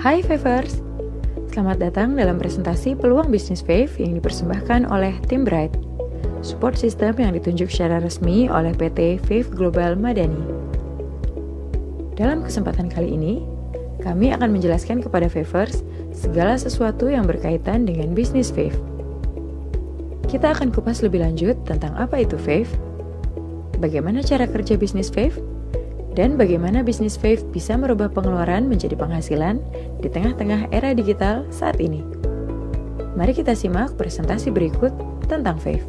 Hai Favers, selamat datang dalam presentasi peluang bisnis Fave yang dipersembahkan oleh tim Bright, support system yang ditunjuk secara resmi oleh PT Fave Global Madani. Dalam kesempatan kali ini, kami akan menjelaskan kepada Favers segala sesuatu yang berkaitan dengan bisnis Fave. Kita akan kupas lebih lanjut tentang apa itu Fave, bagaimana cara kerja bisnis Fave, dan bagaimana bisnis Fave bisa merubah pengeluaran menjadi penghasilan di tengah-tengah era digital saat ini. Mari kita simak presentasi berikut tentang Fave.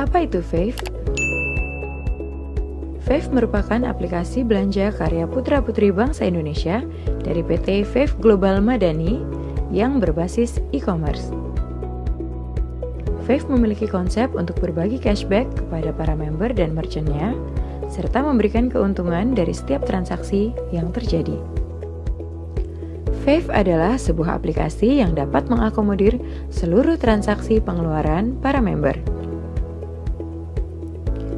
Apa itu Fave? Fave merupakan aplikasi belanja karya putra-putri bangsa Indonesia dari PT Fave Global Madani yang berbasis e-commerce. Fave memiliki konsep untuk berbagi cashback kepada para member dan merchant-nya, serta memberikan keuntungan dari setiap transaksi yang terjadi. Fave adalah sebuah aplikasi yang dapat mengakomodir seluruh transaksi pengeluaran para member.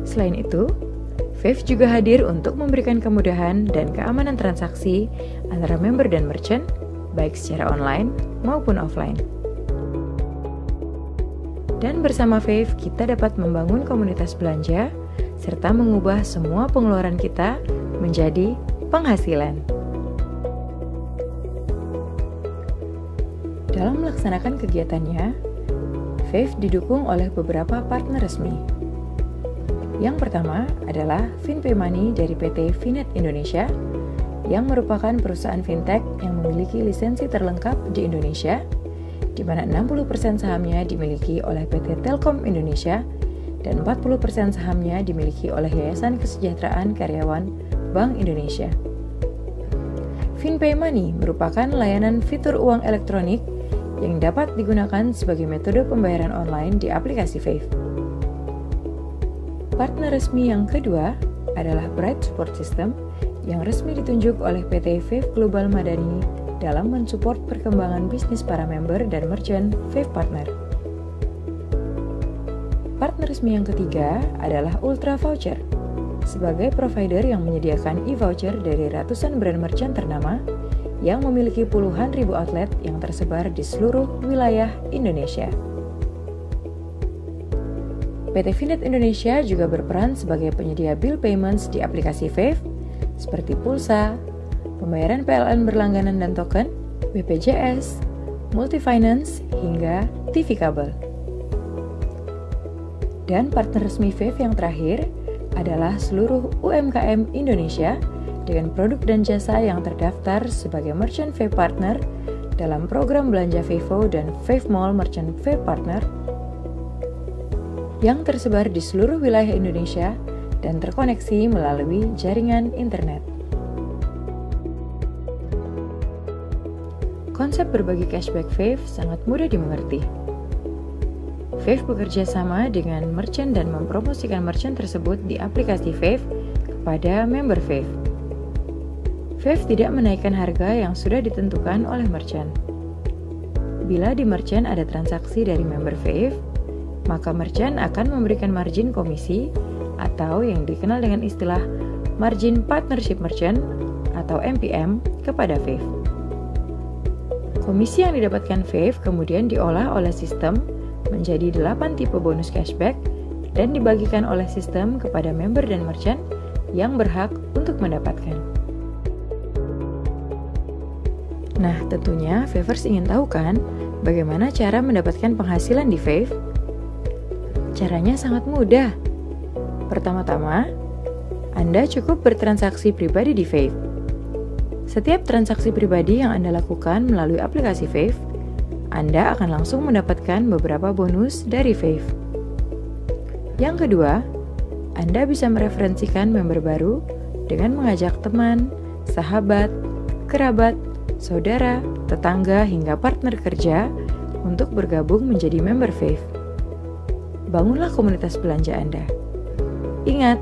Selain itu, Fave juga hadir untuk memberikan kemudahan dan keamanan transaksi antara member dan merchant, baik secara online maupun offline. Dan bersama Fave, kita dapat membangun komunitas belanja, serta mengubah semua pengeluaran kita menjadi penghasilan. Dalam melaksanakan kegiatannya, Fave didukung oleh beberapa partner resmi. Yang pertama adalah FinPay Money dari PT Finet Indonesia, yang merupakan perusahaan fintech yang memiliki lisensi terlengkap di Indonesia, di mana 60% sahamnya dimiliki oleh PT Telkom Indonesia dan 40% sahamnya dimiliki oleh Yayasan Kesejahteraan Karyawan Bank Indonesia. FinPay Money merupakan layanan fitur uang elektronik yang dapat digunakan sebagai metode pembayaran online di aplikasi Fave. Partner resmi yang kedua adalah Bright Support System yang resmi ditunjuk oleh PT Fave Global Madani dalam mensupport perkembangan bisnis para member dan merchant Fave Partner. Partner resmi yang ketiga adalah Ultra Voucher, sebagai provider yang menyediakan e-voucher dari ratusan brand merchant ternama yang memiliki puluhan ribu outlet yang tersebar di seluruh wilayah Indonesia. PT Finet Indonesia juga berperan sebagai penyedia bill payments di aplikasi Fave, seperti pulsa, pembayaran PLN berlangganan dan token, BPJS, multi-finance, hingga TV kabel. Dan partner resmi Fave yang terakhir adalah seluruh UMKM Indonesia dengan produk dan jasa yang terdaftar sebagai merchant Fave Partner dalam program belanja Vivo dan Fave Mall Merchant Fave Partner yang tersebar di seluruh wilayah Indonesia dan terkoneksi melalui jaringan internet. Konsep berbagi cashback Fave sangat mudah dimengerti. Fave bekerja sama dengan merchant dan mempromosikan merchant tersebut di aplikasi Fave kepada member Fave. Fave tidak menaikkan harga yang sudah ditentukan oleh merchant. Bila di merchant ada transaksi dari member Fave, maka merchant akan memberikan margin komisi atau yang dikenal dengan istilah Margin Partnership Merchant atau MPM kepada Fave. Komisi yang didapatkan Fave kemudian diolah oleh sistem menjadi 8 tipe bonus cashback dan dibagikan oleh sistem kepada member dan merchant yang berhak untuk mendapatkan. Nah, tentunya Favers ingin tahu kan bagaimana cara mendapatkan penghasilan di Fave? Caranya sangat mudah. Pertama-tama, Anda cukup bertransaksi pribadi di Fave. Setiap transaksi pribadi yang Anda lakukan melalui aplikasi Fave, Anda akan langsung mendapatkan beberapa bonus dari Fave. Yang kedua, Anda bisa mereferensikan member baru dengan mengajak teman, sahabat, kerabat, saudara, tetangga, hingga partner kerja untuk bergabung menjadi member Fave. Bangunlah komunitas belanja Anda. Ingat,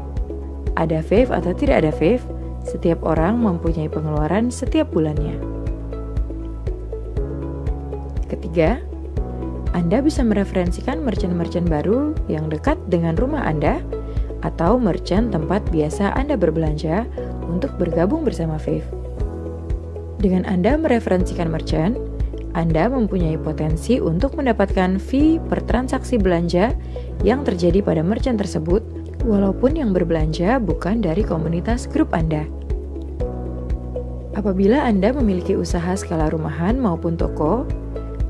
ada Fave atau tidak ada Fave, setiap orang mempunyai pengeluaran setiap bulannya. Ketiga, Anda bisa mereferensikan merchant-merchant baru yang dekat dengan rumah Anda atau merchant tempat biasa Anda berbelanja untuk bergabung bersama Fave. Dengan Anda mereferensikan merchant, Anda mempunyai potensi untuk mendapatkan fee per transaksi belanja yang terjadi pada merchant tersebut, walaupun yang berbelanja bukan dari komunitas grup Anda. Apabila Anda memiliki usaha skala rumahan maupun toko,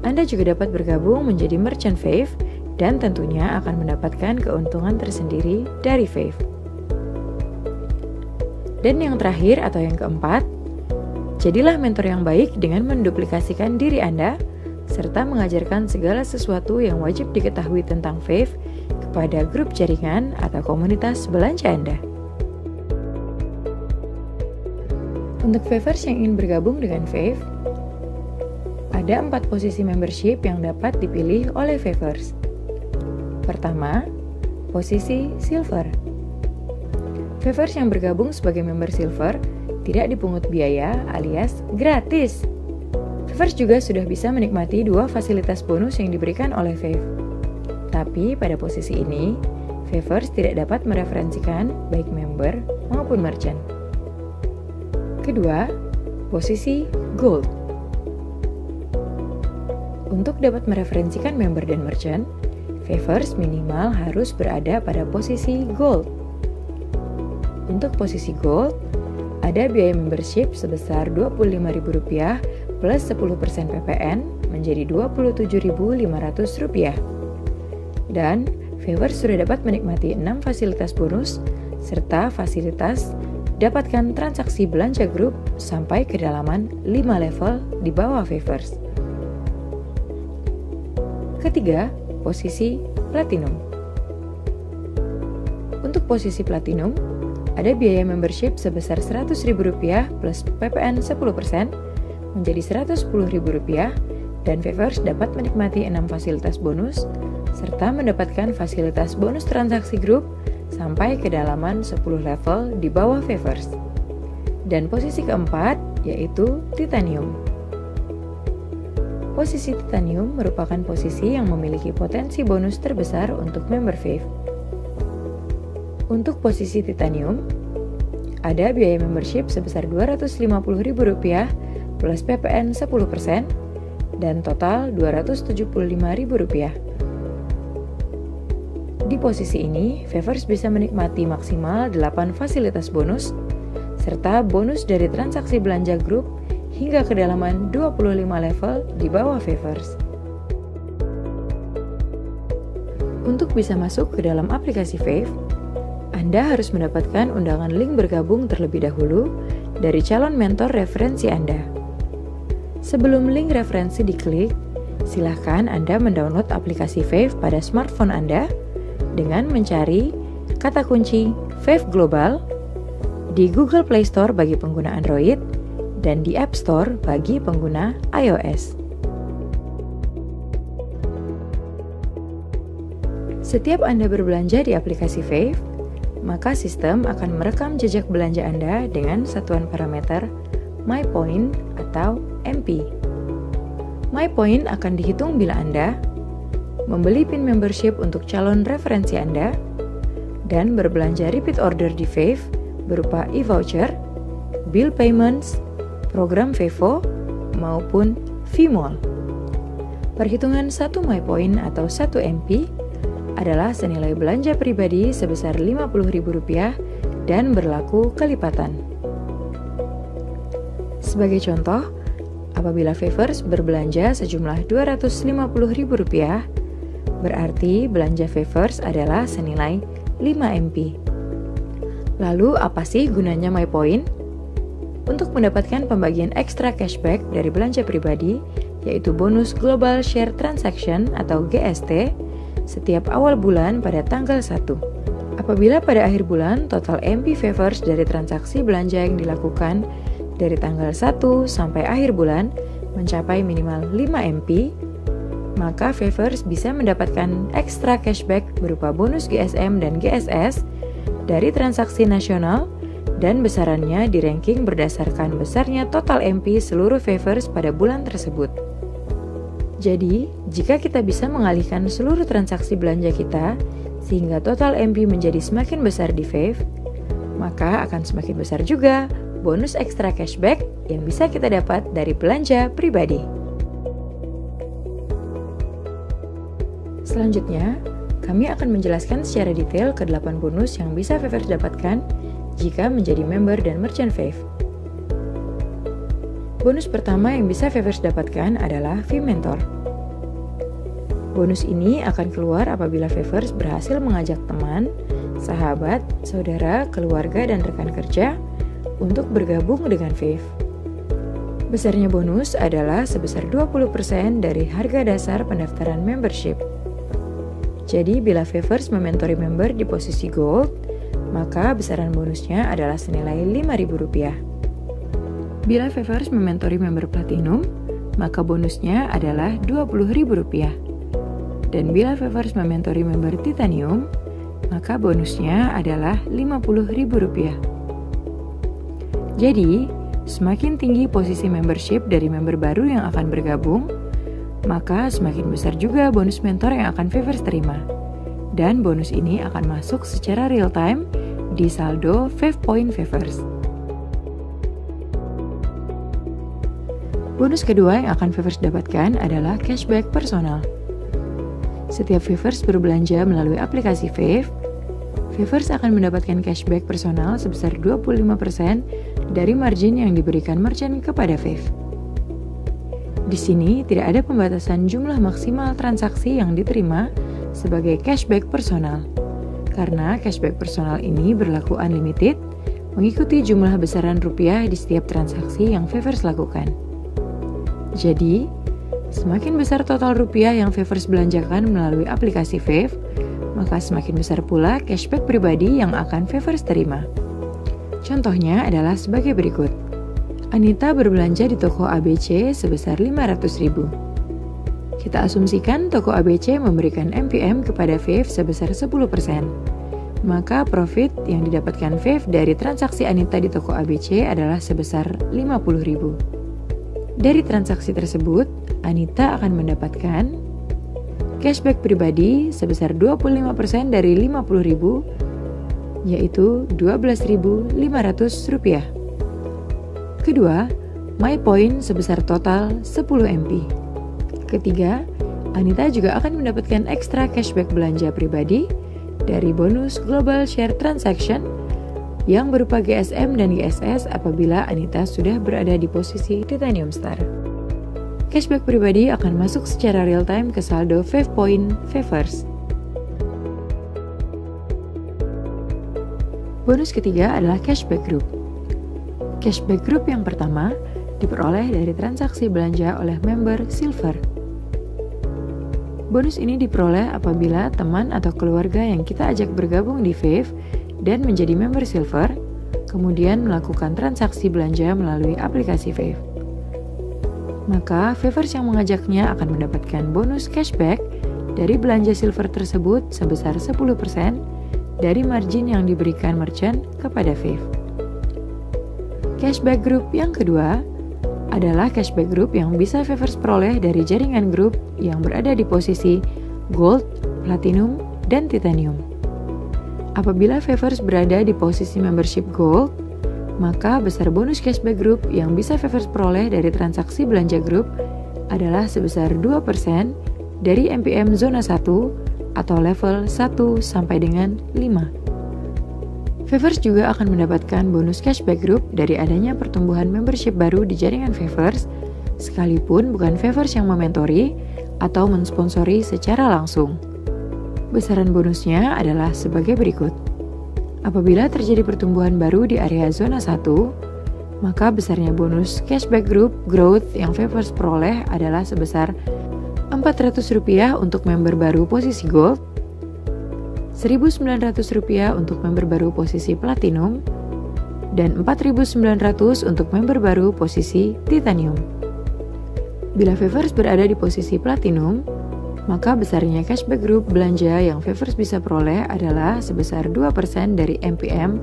Anda juga dapat bergabung menjadi merchant Fave dan tentunya akan mendapatkan keuntungan tersendiri dari Fave. Dan yang terakhir atau yang keempat, jadilah mentor yang baik dengan menduplikasikan diri Anda serta mengajarkan segala sesuatu yang wajib diketahui tentang Fave kepada grup jaringan atau komunitas belanja Anda. Untuk Favers yang ingin bergabung dengan Fave, ada 4 posisi membership yang dapat dipilih oleh Favers. Pertama, posisi Silver. Favers yang bergabung sebagai member Silver tidak dipungut biaya alias gratis. Favers juga sudah bisa menikmati 2 fasilitas bonus yang diberikan oleh Fave. Tapi pada posisi ini, Favers tidak dapat mereferensikan baik member maupun merchant. Kedua, posisi Gold. Untuk dapat mereferensikan member dan merchant, Favers minimal harus berada pada posisi Gold. Untuk posisi Gold, ada biaya membership sebesar Rp25.000 plus 10% PPN menjadi Rp27.500. Dan Favers sudah dapat menikmati 6 fasilitas bonus serta fasilitas dapatkan transaksi belanja grup sampai kedalaman 5 level di bawah Favers. Ketiga, posisi Platinum. Untuk posisi Platinum, ada biaya membership sebesar Rp100.000 plus PPN 10% menjadi Rp110.000 dan Favers dapat menikmati 6 fasilitas bonus serta mendapatkan fasilitas bonus transaksi grup sampai kedalaman 10 level di bawah Favers. Dan posisi keempat yaitu Titanium. Posisi Titanium merupakan posisi yang memiliki potensi bonus terbesar untuk member Fave. Untuk posisi Titanium, ada biaya membership sebesar Rp250.000 plus PPN 10% dan total Rp275.000. Di posisi ini, Favers bisa menikmati maksimal 8 fasilitas bonus, serta bonus dari transaksi belanja grup hingga kedalaman 25 level di bawah Favers. Untuk bisa masuk ke dalam aplikasi Fave, Anda harus mendapatkan undangan link bergabung terlebih dahulu dari calon mentor referensi Anda. Sebelum link referensi diklik, silahkan Anda mendownload aplikasi Fave pada smartphone Anda dengan mencari kata kunci Fave Global di Google Play Store bagi pengguna Android dan di App Store bagi pengguna iOS. Setiap Anda berbelanja di aplikasi Fave, maka sistem akan merekam jejak belanja Anda dengan satuan parameter MyPoint atau MP. MyPoint akan dihitung bila Anda membeli pin membership untuk calon referensi Anda, dan berbelanja repeat order di Fave berupa e-voucher, bill payments, program Vevo, maupun V-Mall. Perhitungan 1 MyPoint atau 1 MP adalah senilai belanja pribadi sebesar Rp50.000 dan berlaku kelipatan. Sebagai contoh, apabila Favers berbelanja sejumlah Rp250.000, berarti belanja Favers adalah senilai 5 MP. Lalu apa sih gunanya MyPoint? Untuk mendapatkan pembagian ekstra cashback dari belanja pribadi, yaitu bonus Global Share Transaction atau GST, setiap awal bulan pada tanggal 1. Apabila pada akhir bulan total MP Favers dari transaksi belanja yang dilakukan dari tanggal 1 sampai akhir bulan mencapai minimal 5 MP, maka Favers bisa mendapatkan ekstra cashback berupa bonus GSM dan GSS dari transaksi nasional dan besarannya di ranking berdasarkan besarnya total MP seluruh Favers pada bulan tersebut. Jadi, jika kita bisa mengalihkan seluruh transaksi belanja kita sehingga total MP menjadi semakin besar di Fave, maka akan semakin besar juga bonus ekstra cashback yang bisa kita dapat dari belanja pribadi. Selanjutnya, kami akan menjelaskan secara detail ke-8 bonus yang bisa Favers dapatkan jika menjadi member dan merchant Fave. Bonus pertama yang bisa Favers dapatkan adalah Fee Mentor. Bonus ini akan keluar apabila Favers berhasil mengajak teman, sahabat, saudara, keluarga, dan rekan kerja untuk bergabung dengan Fave. Besarnya bonus adalah sebesar 20% dari harga dasar pendaftaran membership. Jadi bila Favers mementori member di posisi Gold, maka besaran bonusnya adalah senilai Rp5.000. Bila Favers mementori member Platinum, maka bonusnya adalah Rp20.000. Dan bila Favers mementori member Titanium, maka bonusnya adalah Rp50.000. Jadi, semakin tinggi posisi membership dari member baru yang akan bergabung, maka semakin besar juga bonus mentor yang akan Favers terima. Dan bonus ini akan masuk secara real time di saldo Fave Point Favers. Bonus kedua yang akan Favers dapatkan adalah cashback personal. Setiap Favers berbelanja melalui aplikasi Fave, Favers akan mendapatkan cashback personal sebesar 25% dari margin yang diberikan merchant kepada Fave. Di sini tidak ada pembatasan jumlah maksimal transaksi yang diterima sebagai cashback personal, karena cashback personal ini berlaku unlimited, mengikuti jumlah besaran rupiah di setiap transaksi yang Favers lakukan. Jadi, semakin besar total rupiah yang Favers belanjakan melalui aplikasi Fave, maka semakin besar pula cashback pribadi yang akan Favers terima. Contohnya adalah sebagai berikut. Anita berbelanja di toko ABC sebesar Rp500.000. Kita asumsikan toko ABC memberikan MPM kepada Fave sebesar 10%. Maka profit yang didapatkan Fave dari transaksi Anita di toko ABC adalah sebesar Rp50.000. Dari transaksi tersebut, Anita akan mendapatkan cashback pribadi sebesar 25% dari Rp50.000, yaitu Rp12.500. Kedua, My Point sebesar total 10 MP. Ketiga, Anita juga akan mendapatkan ekstra cashback belanja pribadi dari bonus Global Share Transaction yang berupa GSM dan GSS apabila Anita sudah berada di posisi Titanium Star. Cashback pribadi akan masuk secara real time ke saldo Fave Point Favers. Bonus ketiga adalah Cashback Group. Cashback Group yang pertama diperoleh dari transaksi belanja oleh member Silver. Bonus ini diperoleh apabila teman atau keluarga yang kita ajak bergabung di Fave dan menjadi member Silver, kemudian melakukan transaksi belanja melalui aplikasi Fave. Maka Favers yang mengajaknya akan mendapatkan bonus cashback dari belanja Silver tersebut sebesar 10% dari margin yang diberikan merchant kepada Fave. Cashback Group yang kedua adalah cashback group yang bisa Favers peroleh dari jaringan grup yang berada di posisi Gold, Platinum, dan Titanium. Apabila Favers berada di posisi membership Gold, maka besar bonus cashback group yang bisa Favers peroleh dari transaksi belanja grup adalah sebesar 2% dari MPM zona 1 atau level 1 sampai dengan 5. Favers juga akan mendapatkan bonus cashback group dari adanya pertumbuhan membership baru di jaringan Favers, sekalipun bukan Favers yang mementori atau mensponsori secara langsung. Besaran bonusnya adalah sebagai berikut. Apabila terjadi pertumbuhan baru di area zona 1, maka besarnya bonus cashback group growth yang Favers peroleh adalah sebesar Rp400 untuk member baru posisi Gold, Rp1.900 untuk member baru posisi Platinum, dan Rp4.900 untuk member baru posisi Titanium. Bila Favers berada di posisi Platinum, maka besarnya cashback group belanja yang Favers bisa peroleh adalah sebesar 2% dari MPM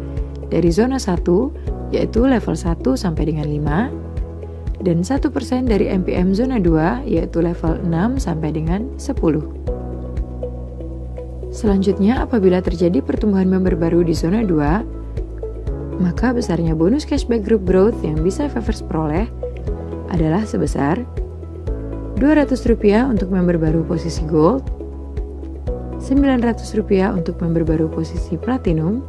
dari zona 1, yaitu level 1 sampai dengan 5, dan 1% dari MPM zona 2, yaitu level 6 sampai dengan 10. Selanjutnya, apabila terjadi pertumbuhan member baru di zona 2, maka besarnya bonus cashback group growth yang bisa Favers peroleh adalah sebesar Rp200 untuk member baru posisi gold, Rp900 untuk member baru posisi platinum,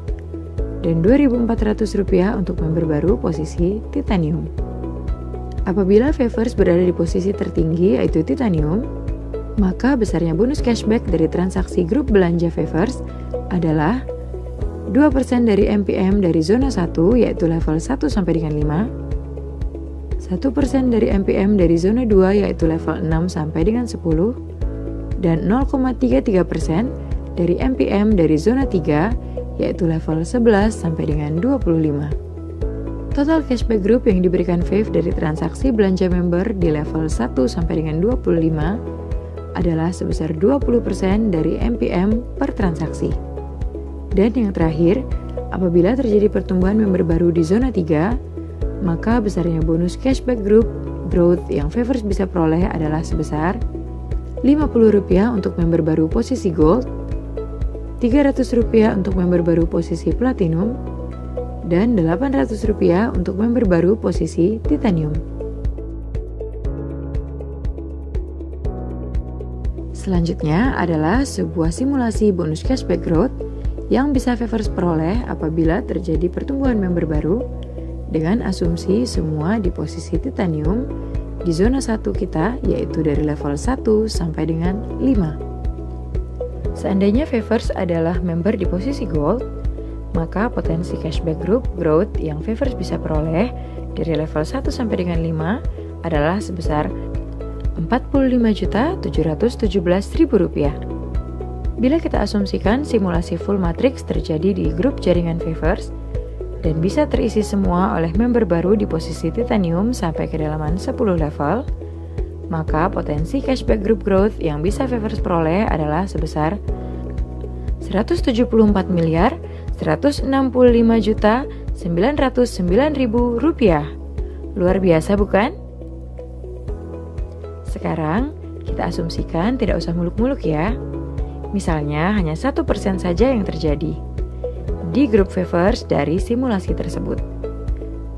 dan Rp2.400 untuk member baru posisi titanium. Apabila Favers berada di posisi tertinggi yaitu titanium, maka besarnya bonus cashback dari transaksi grup belanja Favers adalah 2% dari MPM dari zona 1 yaitu level 1 sampai dengan 5, 1% dari MPM dari zona 2 yaitu level 6 sampai dengan 10, dan 0,33% dari MPM dari zona 3 yaitu level 11 sampai dengan 25. Total cashback group yang diberikan Fave dari transaksi belanja member di level 1 sampai dengan 25 adalah sebesar 20% dari MPM per transaksi. Dan yang terakhir, apabila terjadi pertumbuhan member baru di zona 3, maka besarnya bonus cashback group growth yang Favers bisa peroleh adalah sebesar Rp50 untuk member baru posisi gold, Rp300 untuk member baru posisi platinum, dan Rp800 untuk member baru posisi titanium. Selanjutnya adalah sebuah simulasi bonus cashback growth yang bisa Favers peroleh apabila terjadi pertumbuhan member baru dengan asumsi semua di posisi titanium di zona 1 kita yaitu dari level 1 sampai dengan 5. Seandainya Favers adalah member di posisi gold, maka potensi cashback group growth yang Favers bisa peroleh dari level 1 sampai dengan 5 adalah sebesar Rp45.717.000. Bila kita asumsikan simulasi full matrix terjadi di grup jaringan Favers dan bisa terisi semua oleh member baru di posisi titanium sampai kedalaman 10 level, maka potensi cashback group growth yang bisa Favers peroleh adalah sebesar Rp174.165.909.000. Luar biasa bukan? Sekarang, kita asumsikan tidak usah muluk-muluk ya. Misalnya, hanya 1% saja yang terjadi di grup Favers dari simulasi tersebut.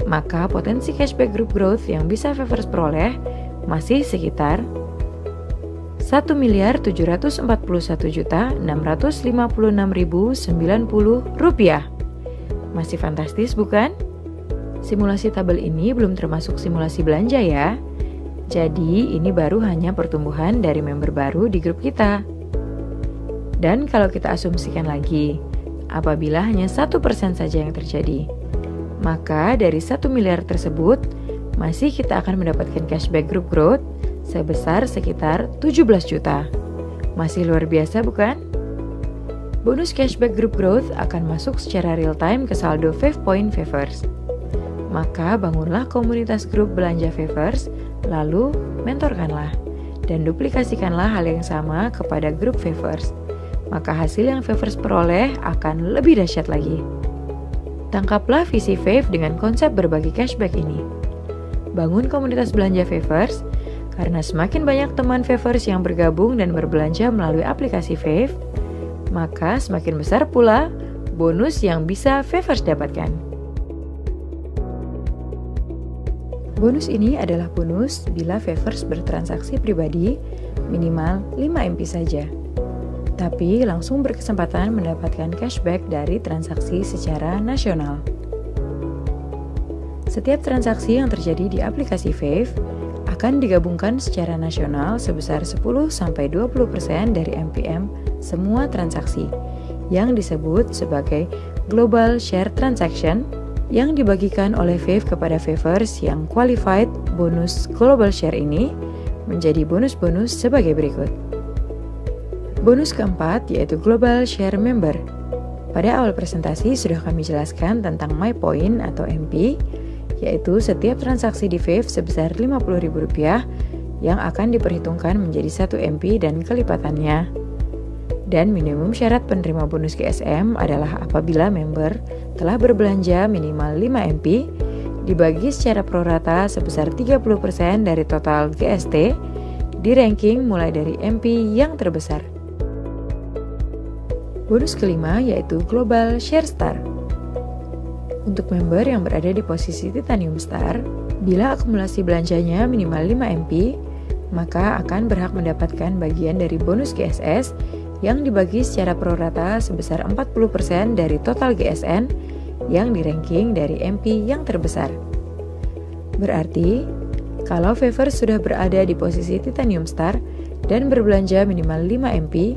Maka potensi cashback group growth yang bisa Favers peroleh masih sekitar Rp1.741.656.090. Masih fantastis bukan? Simulasi tabel ini belum termasuk simulasi belanja ya. Jadi, ini baru hanya pertumbuhan dari member baru di grup kita. Dan kalau kita asumsikan lagi, apabila hanya 1% saja yang terjadi, maka dari 1 miliar tersebut, masih kita akan mendapatkan cashback group growth sebesar sekitar 17 juta. Masih luar biasa bukan? Bonus cashback group growth akan masuk secara real time ke saldo Fave Point Favers. Maka bangunlah komunitas grup belanja Favers, lalu mentorkanlah dan duplikasikanlah hal yang sama kepada grup Favers. Maka hasil yang Favers peroleh akan lebih dahsyat lagi. Tangkaplah visi Fave dengan konsep berbagi cashback ini. Bangun komunitas belanja Favers, karena semakin banyak teman Favers yang bergabung dan berbelanja melalui aplikasi Fave, maka semakin besar pula bonus yang bisa Favers dapatkan. Bonus ini adalah bonus bila Favers bertransaksi pribadi minimal 5 MP saja, tapi langsung berkesempatan mendapatkan cashback dari transaksi secara nasional. Setiap transaksi yang terjadi di aplikasi Fave akan digabungkan secara nasional sebesar 10-20% dari MPM semua transaksi yang disebut sebagai Global Share Transaction yang dibagikan oleh Fave kepada Favers yang qualified. Bonus Global Share ini menjadi bonus-bonus sebagai berikut. Bonus keempat yaitu Global Share Member. Pada awal presentasi sudah kami jelaskan tentang My Point atau MP, yaitu setiap transaksi di Fave sebesar Rp50.000 yang akan diperhitungkan menjadi 1 MP dan kelipatannya. Dan minimum syarat penerima bonus GSM adalah apabila member telah berbelanja minimal 5 MP dibagi secara prorata sebesar 30% dari total GST di ranking mulai dari MP yang terbesar. Bonus kelima yaitu Global Share Star. Untuk member yang berada di posisi Titanium Star, bila akumulasi belanjanya minimal 5 MP, maka akan berhak mendapatkan bagian dari bonus GSS yang dibagi secara prorata sebesar 40% dari total GSN yang di-ranking dari MP yang terbesar. Berarti, kalau Favors sudah berada di posisi Titanium Star dan berbelanja minimal 5 MP,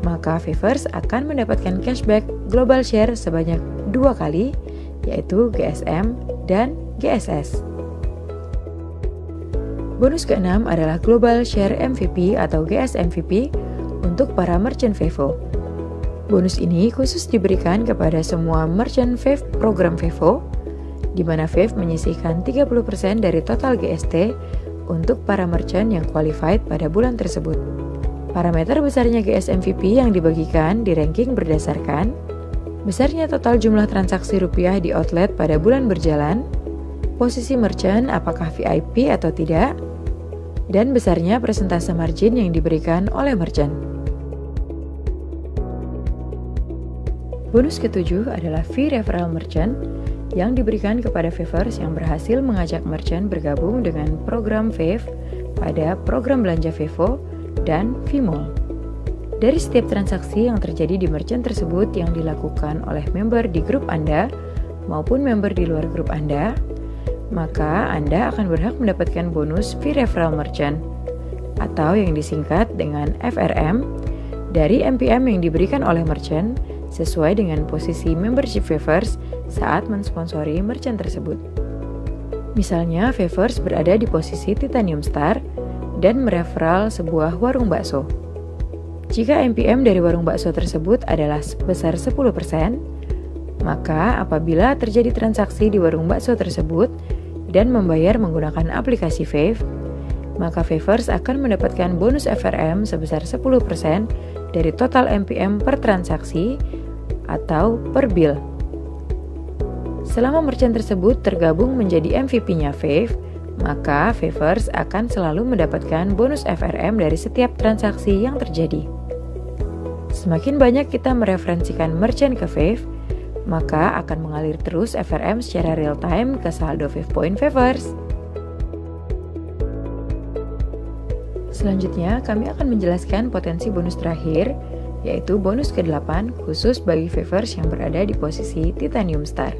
maka Favors akan mendapatkan cashback Global Share sebanyak 2 kali, yaitu GSM dan GSS. Bonus keenam adalah Global Share MVP atau GSMVP untuk para merchant Vevo. Bonus ini khusus diberikan kepada semua merchant Fave program Vevo, di mana Fave menyisihkan 30% dari total GST untuk para merchant yang qualified pada bulan tersebut. Parameter besarnya GSMVP yang dibagikan di ranking berdasarkan besarnya total jumlah transaksi rupiah di outlet pada bulan berjalan, posisi merchant apakah VIP atau tidak, dan besarnya persentase margin yang diberikan oleh merchant. Bonus ketujuh adalah fee referral merchant yang diberikan kepada Favors yang berhasil mengajak merchant bergabung dengan program Fave pada program belanja Vevo dan Vmall. Dari setiap transaksi yang terjadi di merchant tersebut yang dilakukan oleh member di grup Anda maupun member di luar grup Anda, maka Anda akan berhak mendapatkan bonus fee referral merchant atau yang disingkat dengan FRM dari MPM yang diberikan oleh merchant sesuai dengan posisi membership Favors saat mensponsori merchant tersebut. Misalnya Favors berada di posisi Titanium Star dan mereferral sebuah warung bakso. Jika MPM dari warung bakso tersebut adalah sebesar 10%, maka apabila terjadi transaksi di warung bakso tersebut dan membayar menggunakan aplikasi Fave, maka Favors akan mendapatkan bonus FRM sebesar 10% dari total MPM per transaksi atau per bill. Selama merchant tersebut tergabung menjadi MVP-nya Fave, maka Favors akan selalu mendapatkan bonus FRM dari setiap transaksi yang terjadi. Semakin banyak kita mereferensikan merchant ke Fave, maka akan mengalir terus FRM secara real time ke saldo Fave Point Favors. Selanjutnya, kami akan menjelaskan potensi bonus terakhir, yaitu bonus ke-8 khusus bagi Favors yang berada di posisi Titanium Star.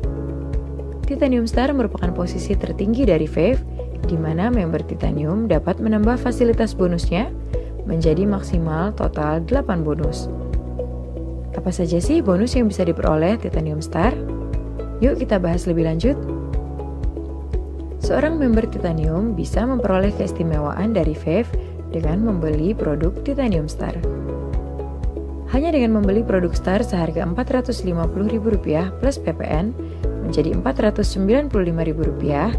Titanium Star merupakan posisi tertinggi dari Fave, di mana member Titanium dapat menambah fasilitas bonusnya menjadi maksimal total 8 bonus. Apa saja sih bonus yang bisa diperoleh Titanium Star? Yuk kita bahas lebih lanjut. Seorang member Titanium bisa memperoleh keistimewaan dari Fave dengan membeli produk Titanium Star. Hanya dengan membeli produk Star seharga Rp450.000 plus PPN menjadi Rp495.000,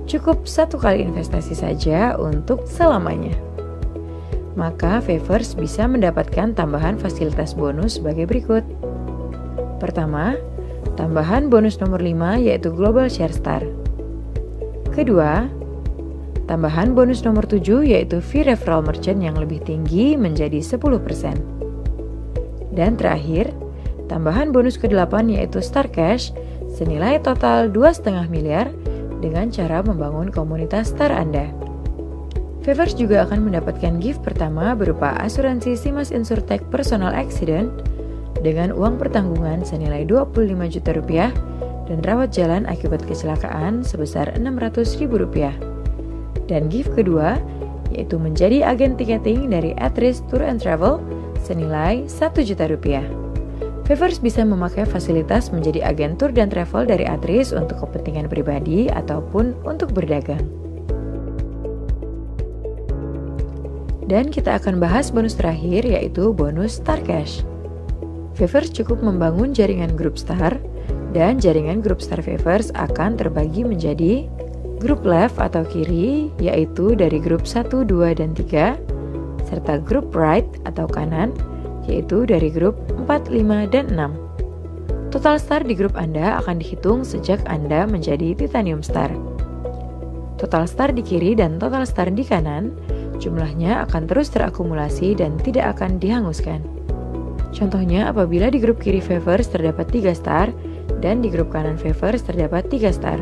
cukup satu kali investasi saja untuk selamanya. Maka Favors bisa mendapatkan tambahan fasilitas bonus sebagai berikut. Pertama, tambahan bonus nomor 5 yaitu Global Share Star. Kedua, tambahan bonus nomor 7 yaitu fee referral merchant yang lebih tinggi menjadi 10%. Dan terakhir, tambahan bonus ke-8 yaitu Star Cash senilai total 2,5 miliar dengan cara membangun komunitas Star Anda. Favors juga akan mendapatkan gift pertama berupa asuransi Simas Insurtech Personal Accident dengan uang pertanggungan senilai Rp25 juta dan rawat jalan akibat kecelakaan sebesar Rp600.000. Dan gift kedua yaitu menjadi agen tiketing dari At-Risk Tour and Travel senilai Rp1 juta. Favors bisa memakai fasilitas menjadi agen tour dan travel dari At-Risk untuk kepentingan pribadi ataupun untuk berdagang. Dan kita akan bahas bonus terakhir yaitu bonus Star Cash. Favors cukup membangun jaringan grup Star dan jaringan grup Star Favors akan terbagi menjadi grup left atau kiri yaitu dari grup 1, 2, dan 3 serta grup right atau kanan yaitu dari grup 4, 5, dan 6. Total Star di grup Anda akan dihitung sejak Anda menjadi Titanium Star. Total Star di kiri dan total Star di kanan jumlahnya akan terus terakumulasi dan tidak akan dihanguskan. Contohnya apabila di grup kiri Favors terdapat 3 star dan di grup kanan Favors terdapat 3 star,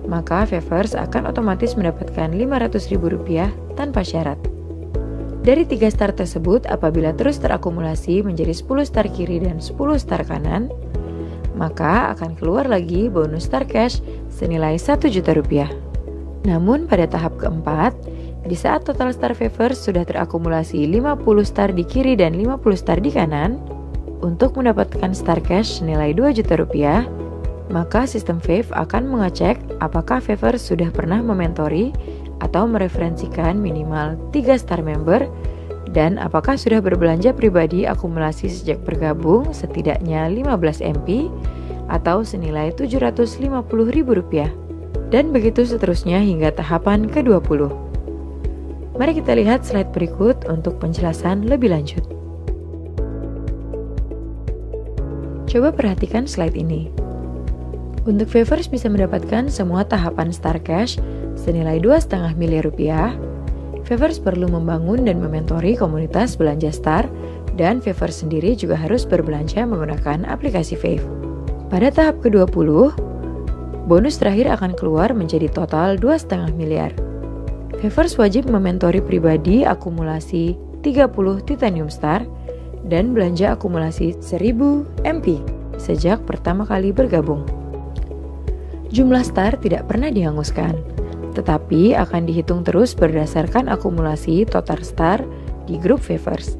maka Favors akan otomatis mendapatkan Rp500.000 tanpa syarat. Dari 3 star tersebut, apabila terus terakumulasi menjadi 10 star kiri dan 10 star kanan, maka akan keluar lagi bonus star cash senilai Rp1.000.000. Namun pada tahap keempat, di saat total star Favors sudah terakumulasi 50 star di kiri dan 50 star di kanan, untuk mendapatkan star cash senilai Rp2.000.000, maka sistem Fave akan mengecek apakah Favors sudah pernah mementori atau mereferensikan minimal 3 star member dan apakah sudah berbelanja pribadi akumulasi sejak bergabung setidaknya 15 MP atau senilai Rp750.000, dan begitu seterusnya hingga tahapan ke-20. Mari kita lihat slide berikut untuk penjelasan lebih lanjut. Coba perhatikan slide ini. Untuk Favors bisa mendapatkan semua tahapan Star Cash senilai Rp2,5 miliar. Favors perlu membangun dan mementori komunitas belanja Star, dan Favors sendiri juga harus berbelanja menggunakan aplikasi Fave. Pada tahap ke-20, bonus terakhir akan keluar menjadi total Rp2,5 miliar. Favors wajib mementori pribadi akumulasi 30 Titanium Star dan belanja akumulasi 1000 MP sejak pertama kali bergabung. Jumlah star tidak pernah dihanguskan, tetapi akan dihitung terus berdasarkan akumulasi total star di grup Favors.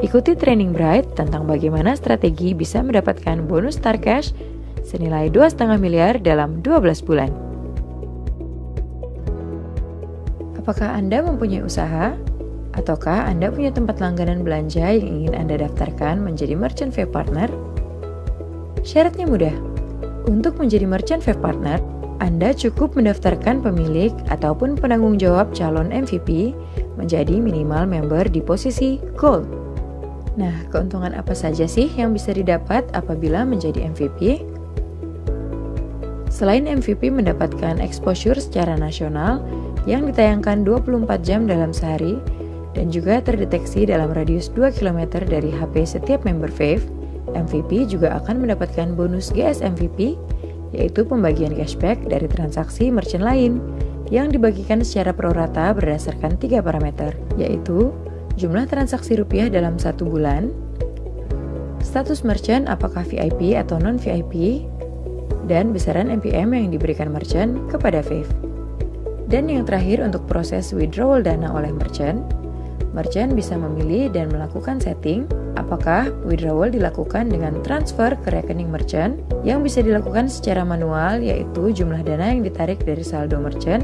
Ikuti training Bright tentang bagaimana strategi bisa mendapatkan bonus star cash senilai Rp2,5 miliar dalam 12 bulan. Apakah Anda mempunyai usaha? Ataukah Anda punya tempat langganan belanja yang ingin Anda daftarkan menjadi Merchant Fave Partner? Syaratnya mudah. Untuk menjadi Merchant Fave Partner, Anda cukup mendaftarkan pemilik ataupun penanggung jawab calon MVP menjadi minimal member di posisi Gold. Nah, keuntungan apa saja sih yang bisa didapat apabila menjadi MVP? Selain MVP mendapatkan exposure secara nasional yang ditayangkan 24 jam dalam sehari dan juga terdeteksi dalam radius 2 km dari HP setiap member Fave, MVP juga akan mendapatkan bonus GS MVP, yaitu pembagian cashback dari transaksi merchant lain yang dibagikan secara prorata berdasarkan 3 parameter, yaitu jumlah transaksi rupiah dalam 1 bulan, status merchant apakah VIP atau non-VIP, dan besaran MPM yang diberikan merchant kepada Fave. Dan yang terakhir untuk proses withdrawal dana oleh merchant bisa memilih dan melakukan setting apakah withdrawal dilakukan dengan transfer ke rekening merchant yang bisa dilakukan secara manual, yaitu jumlah dana yang ditarik dari saldo merchant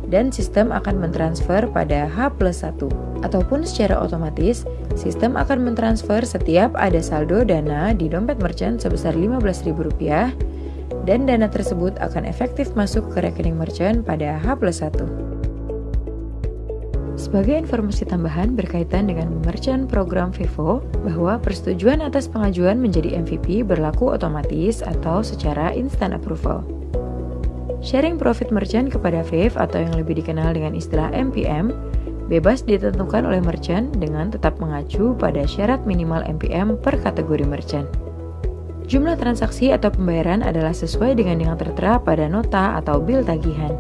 dan sistem akan mentransfer pada H+1, ataupun secara otomatis sistem akan mentransfer setiap ada saldo dana di dompet merchant sebesar Rp15.000 dan dana tersebut akan efektif masuk ke rekening merchant pada H+1. Sebagai informasi tambahan berkaitan dengan merchant program Vivo, bahwa persetujuan atas pengajuan menjadi MVP berlaku otomatis atau secara instant approval. Sharing profit merchant kepada Fave atau yang lebih dikenal dengan istilah MPM, bebas ditentukan oleh merchant dengan tetap mengacu pada syarat minimal MPM per kategori merchant. Jumlah transaksi atau pembayaran adalah sesuai dengan yang tertera pada nota atau bil tagihan.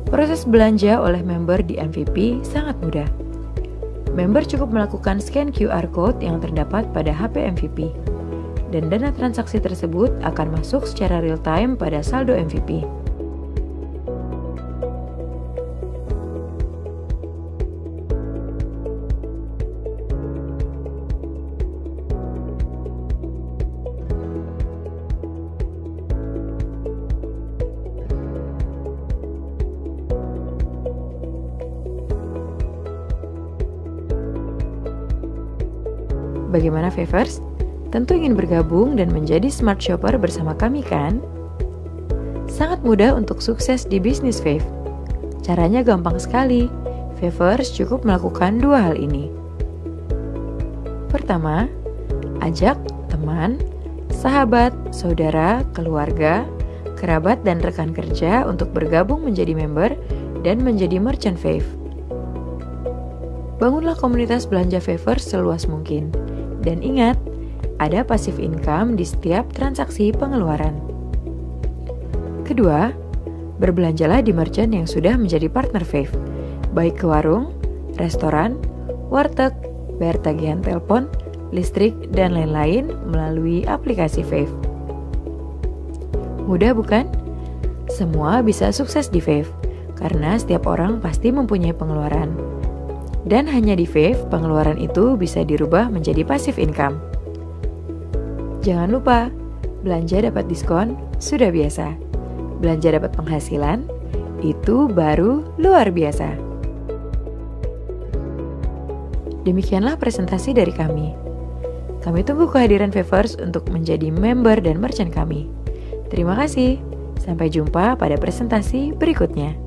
Proses belanja oleh member di MVP sangat mudah. Member cukup melakukan scan QR Code yang terdapat pada HP MVP, dan dana transaksi tersebut akan masuk secara real-time pada saldo MVP. Bagaimana Favors? Tentu ingin bergabung dan menjadi smart shopper bersama kami kan? Sangat mudah untuk sukses di bisnis Fave. Caranya gampang sekali. Favors cukup melakukan 2 hal ini. Pertama, ajak teman, sahabat, saudara, keluarga, kerabat, dan rekan kerja untuk bergabung menjadi member dan menjadi merchant Fave. Bangunlah komunitas belanja Favors seluas mungkin. Dan ingat, ada passive income di setiap transaksi pengeluaran. Kedua, berbelanjalah di merchant yang sudah menjadi partner Fave, baik ke warung, restoran, warteg, bayar tagihan telepon, listrik, dan lain-lain melalui aplikasi Fave. Mudah bukan? Semua bisa sukses di Fave, karena setiap orang pasti mempunyai pengeluaran. Dan hanya di Fave, pengeluaran itu bisa dirubah menjadi passive income. Jangan lupa, belanja dapat diskon sudah biasa. Belanja dapat penghasilan, itu baru luar biasa. Demikianlah presentasi dari kami. Kami tunggu kehadiran Favers untuk menjadi member dan merchant kami. Terima kasih. Sampai jumpa pada presentasi berikutnya.